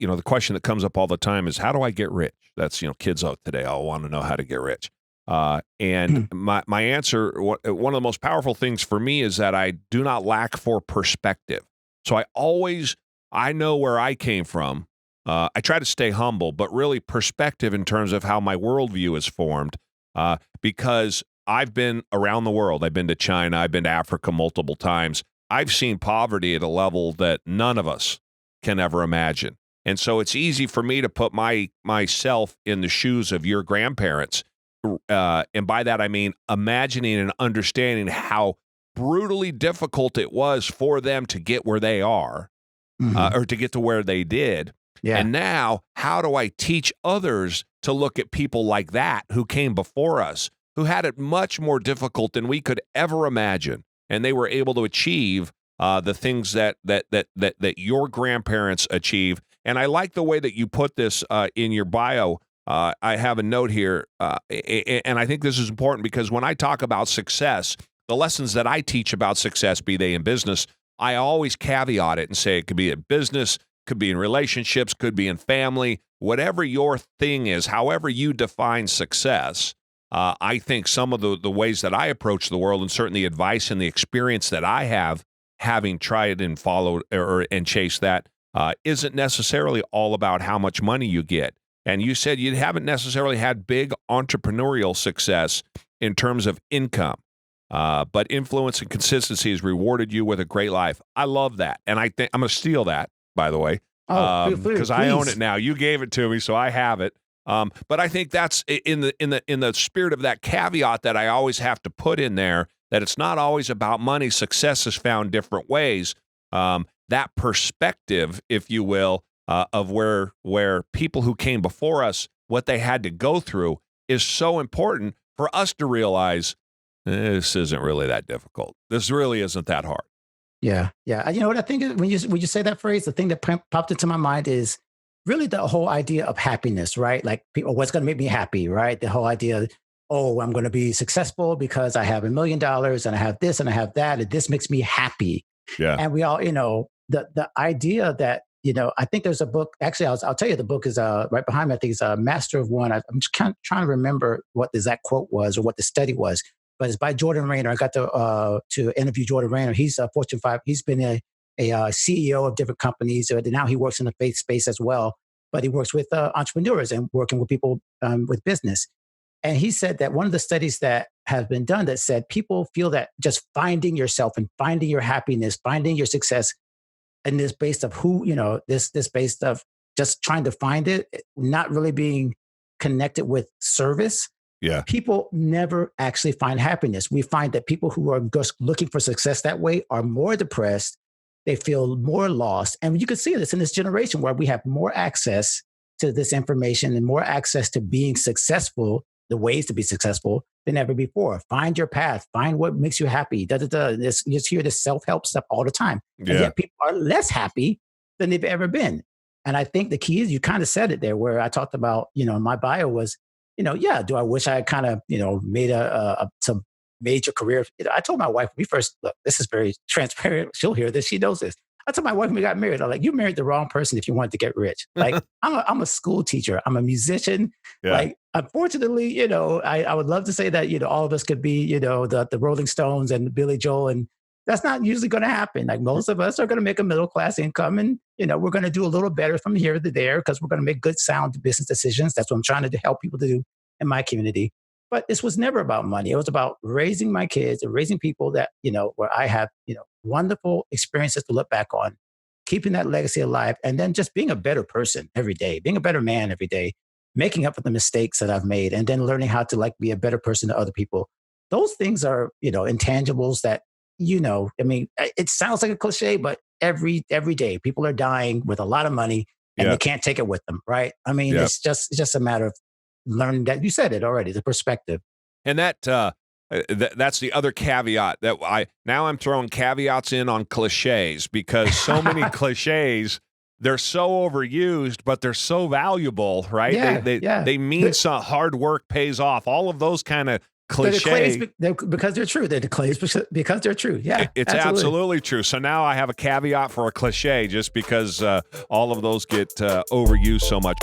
the question that comes up all the time is, how do I get rich? That's, kids out today all want to know how to get rich. And my answer, one of the most powerful things for me is that I do not lack for perspective. So I know where I came from. I try to stay humble, but really perspective in terms of how my worldview is formed, because I've been around the world. I've been to China. I've been to Africa multiple times. I've seen poverty at a level that none of us can ever imagine. And so it's easy for me to put myself in the shoes of your grandparents. And by that, I mean imagining and understanding how brutally difficult it was for them to get where they are, or to get to where they did. Yeah. And now, how do I teach others to look at people like that who came before us, who had it much more difficult than we could ever imagine, and they were able to achieve the things that your grandparents achieved. And I like the way that you put this in your bio. I have a note here, and I think this is important because when I talk about success, the lessons that I teach about success, be they in business, I always caveat it and say it could be in business, could be in relationships, could be in family, whatever your thing is, however you define success. I think some of the ways that I approach the world, and certainly advice and the experience that I have, having tried and followed and chased that, isn't necessarily all about how much money you get. And you said you haven't necessarily had big entrepreneurial success in terms of income, but influence and consistency has rewarded you with a great life. I love that, and I think I'm going to steal that, by the way, because I own it now. You gave it to me, so I have it. But I think that's in the spirit of that caveat that I always have to put in there, that it's not always about money. Success is found different ways. That perspective, if you will, of where people who came before us, what they had to go through, is so important for us to realize this isn't really that difficult. This really isn't that hard. Yeah. You know what I think is, when you say that phrase, the thing that popped into my mind is really the whole idea of happiness, right? Like, people, what's going to make me happy, right? The whole idea, I'm going to be successful because I have $1 million and I have this and I have that, and this makes me happy. Yeah. And we all, the idea that, I think there's a book, actually, I'll tell you, the book is right behind me. I think it's Master of One. I'm just kind of trying to remember what the exact quote was or what the study was, but it's by Jordan Rayner. I got to interview Jordan Rayner. He's a Fortune 5. He's been a CEO of different companies. Now he works in the faith space as well, but he works with entrepreneurs and working with people with business. And he said that one of the studies that have been done that said people feel that just finding yourself and finding your happiness, finding your success, and this based of this based of just trying to find it, not really being connected with service. Yeah. People never actually find happiness. We find that people who are just looking for success that way are more depressed. They feel more lost. And you can see this in this generation where we have more access to this information and more access to being successful, the ways to be successful, than ever before. Find your path. Find what makes you happy. You just hear this self-help stuff all the time. And yet people are less happy than they've ever been. And I think the key is, you kind of said it there, where I talked about, my bio was, do I wish I kind of, made some major career. I told my wife, look, this is very transparent. She'll hear this. She knows this. I told my wife when we got married, I'm like, you married the wrong person if you wanted to get rich. Like, I'm a school teacher. I'm a musician. Yeah. Like, unfortunately, I would love to say that, all of us could be, the Rolling Stones and Billy Joel, and that's not usually going to happen. Like, most of us are going to make a middle class income, and, we're going to do a little better from here to there because we're going to make good, sound business decisions. That's what I'm trying to help people to do in my community. But this was never about money. It was about raising my kids and raising people that, where I have, wonderful experiences to look back on, keeping that legacy alive, and then just being a better person every day, being a better man every day, making up for the mistakes that I've made, and then learning how to be a better person to other people. Those things are, intangibles that, it sounds like a cliche, but every day people are dying with a lot of money and they can't take it with them. Right. It's just a matter of learning that. You said it already, the perspective. And that's the other caveat that I'm throwing caveats in on cliches, because so many cliches, they're so overused, but they're so valuable, right? They mean some hard work pays off. All of those kind of cliche. Because they're true. They're the clays because they're true. Yeah, it's absolutely true. So now I have a caveat for a cliche just because all of those get overused so much.